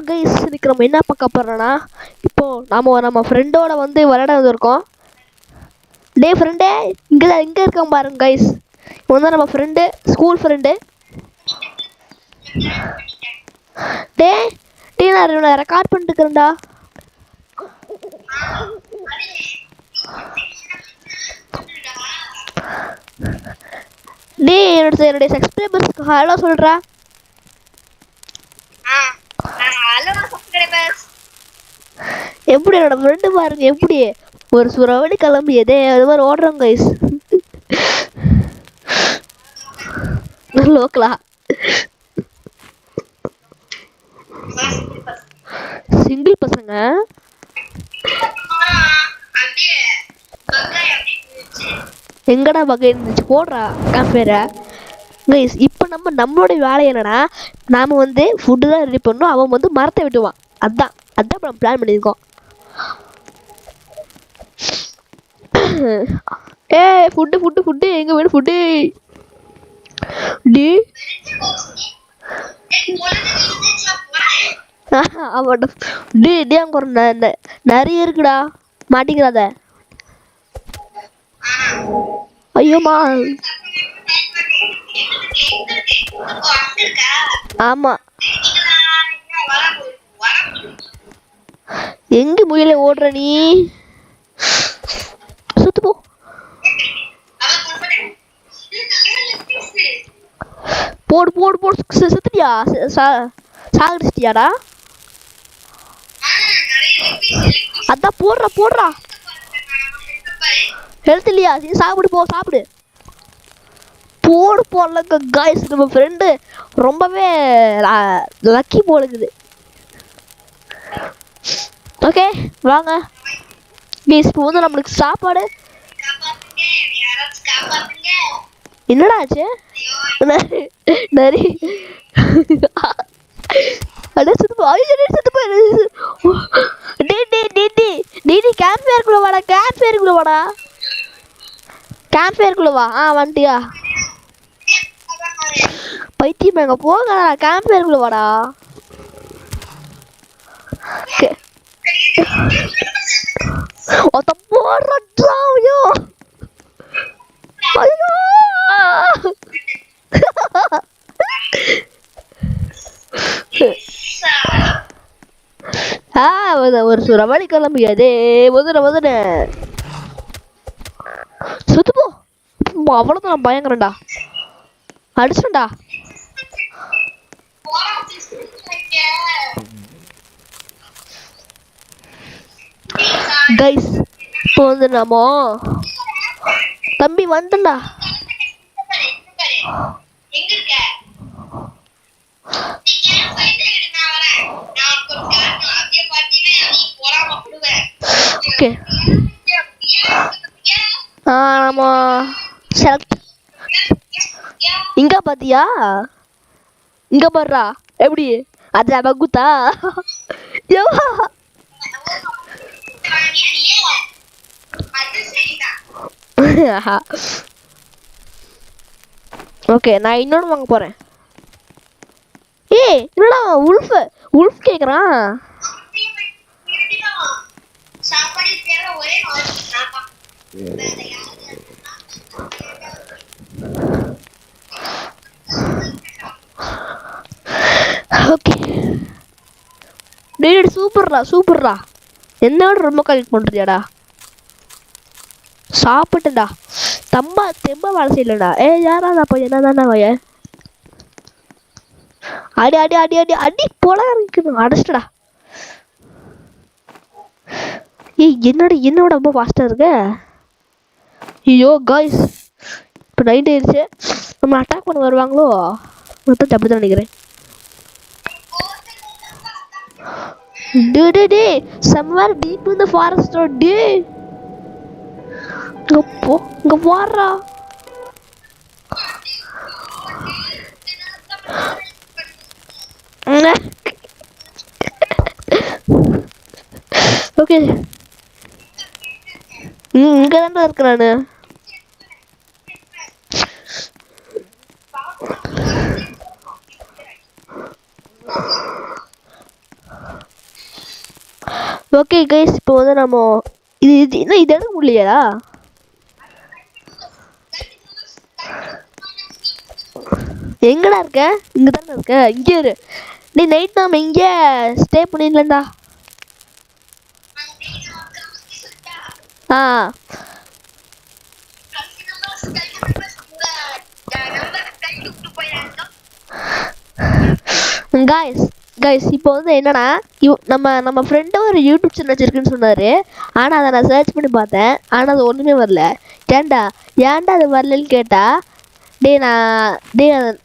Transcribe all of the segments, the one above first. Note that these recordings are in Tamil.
கைஸ் இன்னைக்கு நம்ம என்ன பார்க்க போறோம்னா இப்போ நம்ம ஃப்ரெண்டோட வந்து விளையாட வந்திருக்கோம். டே ஃப்ரெண்டே இங்க இருக்கோம் பாருங்க கைஸ். இப்போ வந்து நம்ம ஃப்ரெண்டு ஸ்கூல் ஃப்ரெண்டு. டே டே நான் ரெக்கார்ட் பண்ணிட்டு இருக்கேன்டா. டே என்னுடைய சப்ஸ்கிரைபர்ஸ்க்கு ஹலோ சொல்றா. எப்படி என்னோட ஃப்ரெண்டு பாருங்க, எப்படி ஒரு சுறவடி கிளம்பி எதே அது மாதிரி ஓடுறோம் கைஸ். லோக்கலா சிங்கிள் பசங்க எங்கடா பக்கம் இருந்துச்சு போடுறா காஃபேர கைஸ். இப்போ நம்மளோட வேலை என்னன்னா, நாம வந்து ஃபுட்டு தான் ரெடி பண்ணணும், அவன் வந்து மரத்தை விட்டுவான். அதான் நம்ம பிளான் பண்ணியிருக்கோம். ஏ ஃபுட்டு எங்க வேணும் ஃபுட்டு. டி அவன் டி டி அங்க ஒரு நிறைய இருக்குடா, மாட்டிக்கிறாத. ஐயோமா ஆமா எங்க முயல ஓடுற நீ, சுத்து போ. போடு போடு போடு செத்துட்டியா, சாகடிச்சிட்டியாடா. அதான் போடுறா ஹெல்த் இல்லையா, சாப்பிடு போ சாப்பிடு. போடு போடலங்க காய்ஸ், நம்ம ஃப்ரெண்டு ரொம்பவே லக்கி போலுக்குது. ஓகே வாங்க ப்ளீஸ். இப்போ வந்து நம்மளுக்கு சாப்பாடு என்னடா ஆச்சு, நரி கேம்ப் ஃபயருக்குள்ள வாடா. கேம்ப் ஃபயருக்குள்ள வா. வந்துட்டியா பைத்தியம், எங்க போங்க கேம்ப் ஃபயருக்குள்ள வாடா. போடுறோ ஒரு சுறவழி கிளம்பி அதே முதன சுத்து போ. அவ்வளவுதான், நான் பயங்கரண்டா, அடிச்சுடா. கைஸ் இப்போ வந்து நம்ம தம்பி வந்துடா. ஓகே நம்ம இங்க பாத்தியா, இங்க பாடுறா எப்படி அது பகுத்தா. ஓகே நான் இன்னொன்னு வாங்க போறேன். ஏய் என்னடா உல்ஃப் கேக்குறான். ஓகே டேய் சூப்பர்ரா என்னோட ரொம்ப கலெக்ட் பண்றியாடா. சாப்பிட்டுடா தெம்ப வேலை செய்யலடா. யாரா போய் என்னதானா வய அடி அடி அடி அடி அடி போல இருக்கணும், அடிச்சிட்டடா. என்னோட ரொம்ப ஃபாஸ்டா இருக்கு. ஐயோ காய்ஸ் இப்போ நைட் ஆயிடுச்சு, நம்ம அட்டாக் பண்ண வருவாங்களோ மொத்தம் அப்படிதான் நினைக்கிறேன். somewhere deep in the forest or dude இங்க போறா. ஓகே இங்க தான் இருக்கிறானு. ஓகே கைஸ், இப்போ வந்து நம்ம இன்னும் இது எடுக்க முடியலையா? எங்கடா இருக்க? இங்கே தானே இருக்க. இங்கே இரு. நீ நைட் நாம இங்கே ஸ்டே பண்ணிடலண்டா. ஆ கைஸ் கைஸ் இப்போ வந்து என்னன்னா, நம்ம ஃப்ரெண்டு ஒரு யூடியூப் சேனல் வச்சிருக்குன்னு சொன்னாரு. ஆனால் அதை நான் சர்ச் பண்ணி பார்த்தேன். ஆனால் அது ஒன்றுமே வரல. ஏன்டா அது வரலன்னு கேட்டா,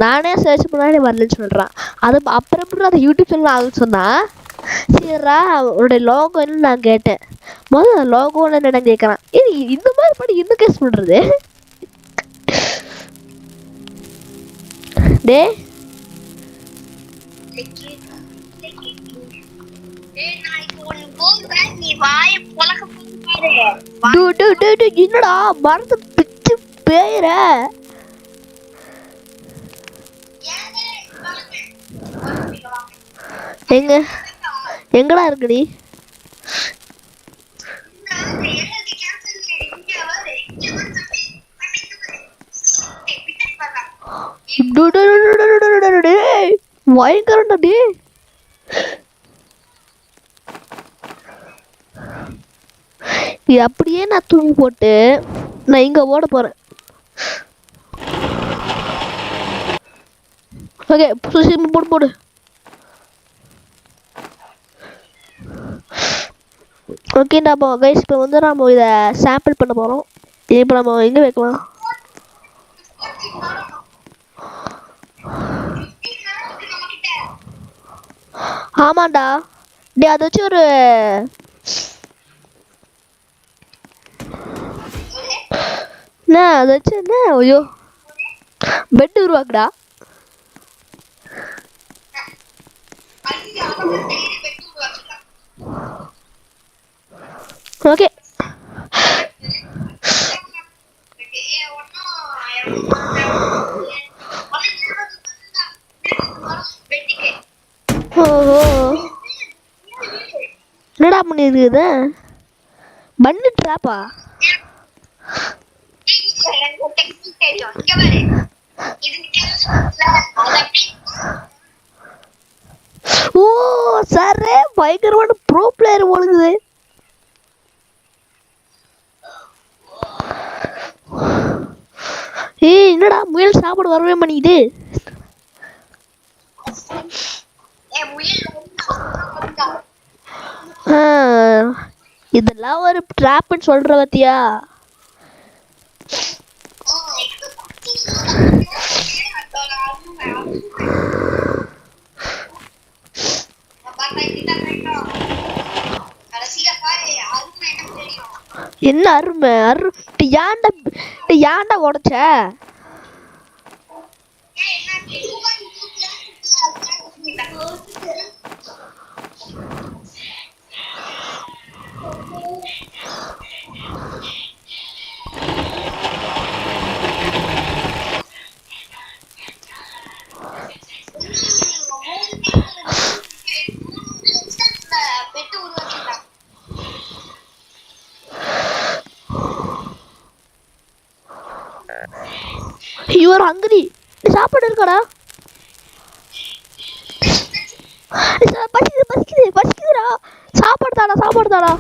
நானே சர்ச் பண்ணாலே வரலன்னு சொல்கிறான். அது அப்புறம் எப்படி அந்த யூடியூப் சேனல் ஆகுன்னு சொன்னா, சரிடா அவருடைய லோகோ என்ன நான் கேட்டேன். முதல்ல லோகோன்னு என்னடா கேட்குறான். இது இந்த மாதிரி படி இன்னும் கேஸ் பண்ணுறது டே என்னடா மறந்து பிச்சு பேயிற. எங்கடா இருக்கு நீ? பயங்கரண்டா டே. இது அப்படியே நான் தூங்கி போட்டு நான் இங்க ஓட போறேன். ஓகே போடு. ஓகேண்டா கைஸ், இப்போ வந்து நம்ம இதை சாம்பிள் பண்ண போறோம். இப்போ நம்ம எங்க வைக்கலாம்? ஆமாண்டா டே, அதை வச்சு ஒரு அதை வச்சு என்ன ஐயோ பெட் உருவாக்குடா. ஓகே என்னடா பண்ணிருக்குது? பண்ணு ட்ராப்பா? ஓ சார், பயங்கரமான ப்ரோ பிளேயர் போடுது. ஏய் என்னடா முயல் சாப்பாடு வரவே மாட்டேங்குது. இதெல்லாம் ஒரு ட்ராப்னு சொல்ற பத்தியா? என்ன அருமை ஏன்டா உடைச்ச? You are hungry. சாப்பாடு இருக்கடா. பசிக்குதுடா. சாப்பாடு தாடா.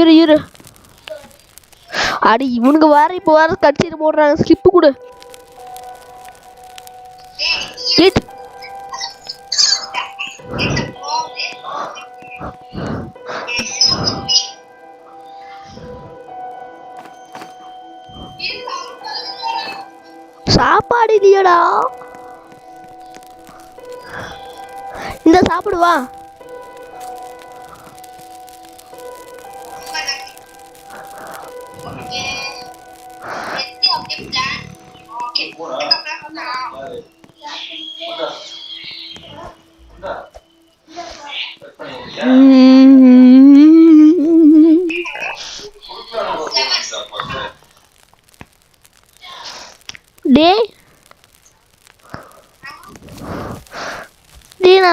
இரு அடி இவனுக்கு வேற இப்போ வேற கட்சிட்டு போடுறாங்க. ஸ்கிப் கொடு. சாப்பாடு இல்லையடா. இந்த சாப்பிடுவா.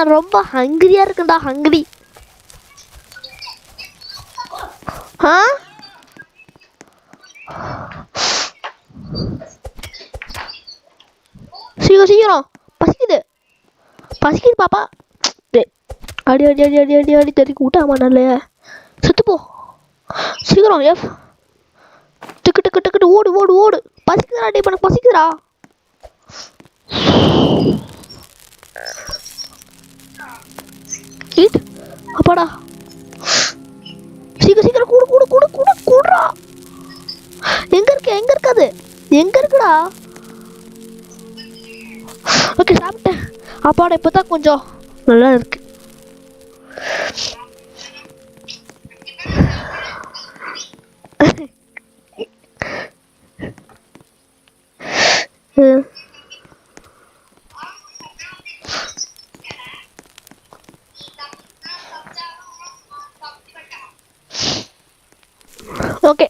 நான் ரொம்ப ஹங்கிரியா இருக்கேன்டா ஹங்கிரி. ஆ சீக்கிரம் சீக்கிரம் பசிக்குது பசிக்குது பாப்பா. அடி அடி அடி அடி அடி அடி தெரி கூட்டாமா நல்ல சுத்து போ சீக்கிரம். எஃப் டிக்கு டிக்கு டிக்கு ஓடு ஓடு ஓடு. பசிக்குதுடா டே எனக்கு பசிக்குதுடா. ஈட் அப்பாடா சீக்கிரம் சீக்கிரம் கூடு கூடு கூடு கூடு கூடுறா. எங்க இருக்கு எங்க இருக்காது எங்க இருக்குடா. ஓகே சாப்பிட்டேன். அப்பாடா இப்போதான் கொஞ்சம் நல்லா இருக்கு. ஓகே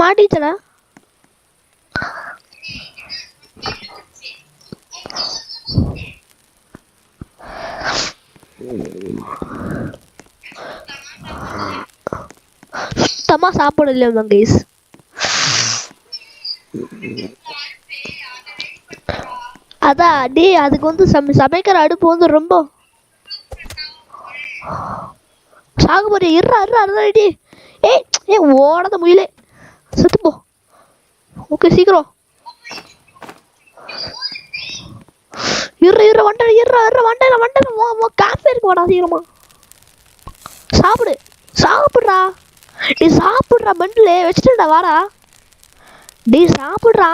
மாட்டிச்சடா. சுத்தமா சாப்பிடல கைஸ். அதான் டே அதுக்கு வந்து சமைக்கிற அடுப்பு வந்து ரொம்ப சாகுபடி இருறா இருறா இருடி. ஏய் ஏ ஓடாத முயலே செத்து போ. ஓகே சீக்கிரம் இருற வண்டை இருறா இருற வண்டையில வண்டையில காஃபே இருக்கு வாடா சீக்கிரமா சாப்பிடு சாப்பிட்றா. நீ சாப்பிட்றா மெண்டில் வச்சுட்டா வாடா. டே சாப்பிட்றா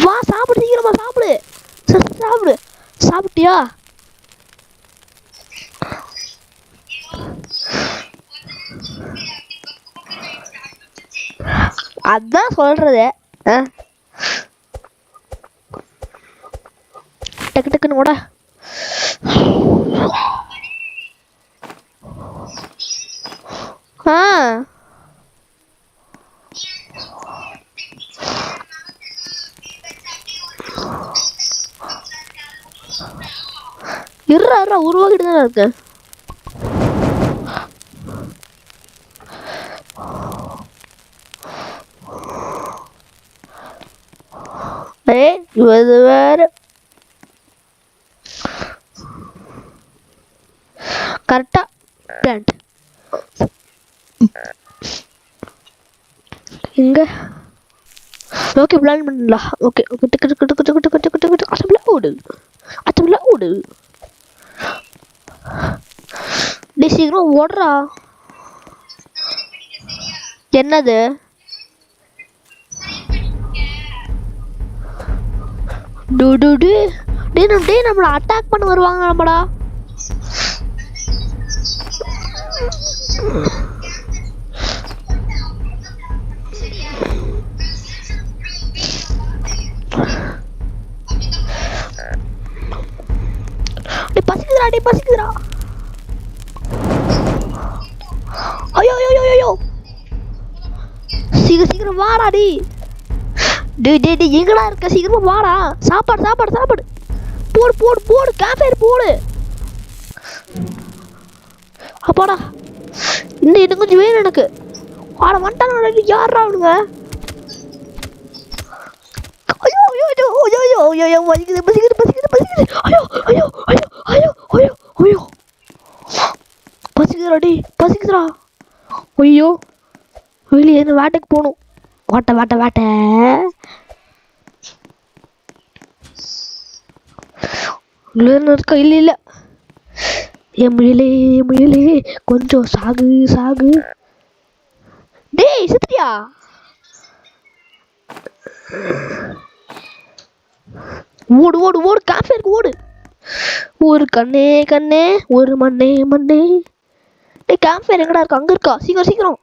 வா சாப்பிடு சீக்கிரமா சாப்பிடு சாப்பிடு. சாப்பிட்டியா? அதான் சொல்றது. டக்கு டக்குன்னு ஓட. இருறா உருவாக்கிட்டு தான் இருக்கு. இது வேற கரெக்டா பிளான்ட் இங்க. ஓகே பிளான் பண்ணலாம். ஓகே ஓகே டிக்கு டிக்கு டிக்கு டிக்கு டிக்கு டிக்கு டிக்கு அசம்பிளா ஓடு அசம்பிளா ஓடு. டே சீக்கிரம் ஓடுறா. என்னது டே நம்மள அட்டாக் பண்ண வருவாங்க நம்மடா. பசிக்குதுடா டே பசிக்குதுடா. ஐயோ ஐயோ ஐயோ சீக்கிரம் சீக்கிரம் வாடா டி. டே எங்கடா இருக்க சீக்கிரமா வாடா. சாப்பாடு சாப்பாடு சாப்பாடு போடு போடு போடு காஃபே போடு. அப்பாடா இன்னும் கொஞ்சம் வேணும் எனக்கு. ஆட வந்துட்டாங்க யாரா அவனுங்க. ஐயோ ஐயோ ஐயோ ஐயோ ஐயோ பசிக்குது பசிக்குது பசிக்குது பசிக்குது. ஐயோ ஐயோ ஐயோ ஐயோ ஐயோ ஐயோ பசிக்குதுடா டி பசிக்குதுடா. ஐயோ வெளியே வேட்டைக்கு போகணும். வாட்ட வாட்ட வாட்ட இருக்கா? இல்ல இல்ல என் முயலே கொஞ்சம் சாகு சாகு. டேய் செத்துட்டியா? ஓடு ஓடு ஓடு காஃபே இருக்கு ஓடு. ஒரு கண்ணே கண்ணே ஒரு மண்ணே மண்ணே. டேய் காஃபே எங்கடா இருக்கு? அங்க இருக்கா? சீக்கிரம் சீக்கிரம்.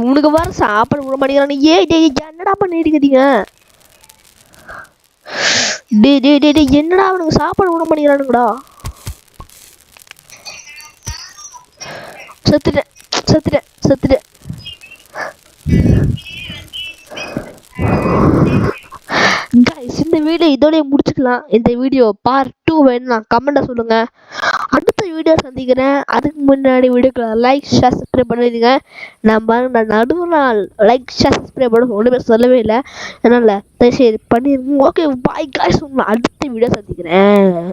உனக்கு வர சாப்பாடு விட மாட்டேங்கிறான். என்னடா பண்ணிட்டு இருக்கீங்க? டேய் என்னடா அவனுக்கு சாப்பாடு விட மாட்டேங்கிறானுங்கடா. செத்துட்டேன் செத்துட்டேன் செத்துட்டேன். கைஸ் இந்த வீடியோ இதோடய முடிச்சுக்கலாம். இந்த வீடியோ பார்ட் 2 வேணும் கமெண்ட்டை சொல்லுங்க. அடுத்த வீடியோ சந்திக்கிறேன். அதுக்கு முன்னாடி வீடியோக்கு லைக் ஷேர் சப்ஸ்கிரைப் பண்ணிடுங்க. நான் நடுவு நாள் லைக் ஷேர் சப்ஸ்கிரைப் பண்ண ஒன்றுமே சொல்லவே இல்லை. அதனால் தயவுசெய்து பண்ணிடுங்க. ஓகே பாய் கைஸ், உங்களை அடுத்த வீடியோ சந்திக்கிறேன்.